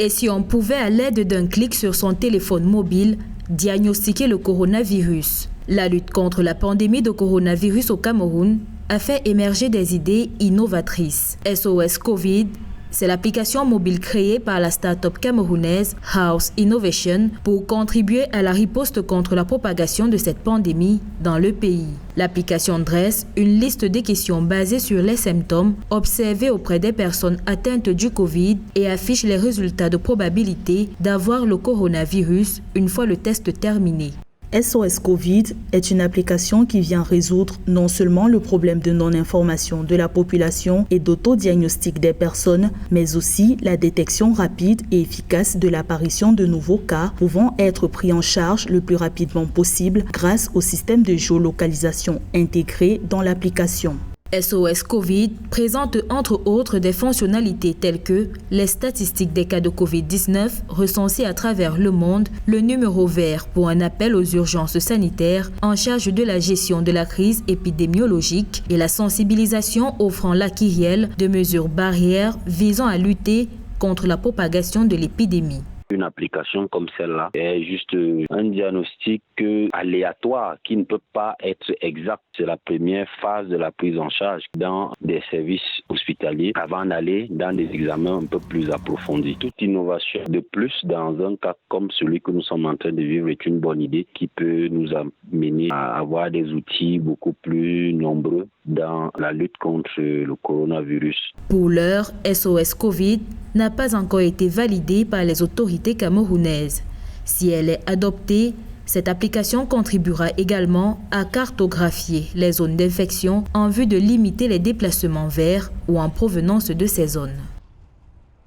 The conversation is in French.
Et si on pouvait, à l'aide d'un clic sur son téléphone mobile, diagnostiquer le coronavirus? La lutte contre la pandémie de coronavirus au Cameroun a fait émerger des idées innovatrices. SOS Covid, c'est l'application mobile créée par la start-up camerounaise House Innovation pour contribuer à la riposte contre la propagation de cette pandémie dans le pays. L'application dresse une liste des questions basées sur les symptômes observés auprès des personnes atteintes du Covid et affiche les résultats de probabilité d'avoir le coronavirus une fois le test terminé. SOS Covid est une application qui vient résoudre non seulement le problème de non-information de la population et d'autodiagnostic des personnes, mais aussi la détection rapide et efficace de l'apparition de nouveaux cas pouvant être pris en charge le plus rapidement possible grâce au système de géolocalisation intégré dans l'application. SOS Covid présente entre autres des fonctionnalités telles que les statistiques des cas de Covid-19 recensés à travers le monde, le numéro vert pour un appel aux urgences sanitaires en charge de la gestion de la crise épidémiologique et la sensibilisation offrant l'acquis réel de mesures barrières visant à lutter contre la propagation de l'épidémie. Une application comme celle-là est juste un diagnostic aléatoire qui ne peut pas être exact. C'est la première phase de la prise en charge dans des services hospitaliers avant d'aller dans des examens un peu plus approfondis. Toute innovation de plus dans un cas comme celui que nous sommes en train de vivre est une bonne idée qui peut nous amener à avoir des outils beaucoup plus nombreux dans la lutte contre le coronavirus. Pour l'heure, SOS Covid n'a pas encore été validée par les autorités camerounaises. Si elle est adoptée, cette application contribuera également à cartographier les zones d'infection en vue de limiter les déplacements vers ou en provenance de ces zones.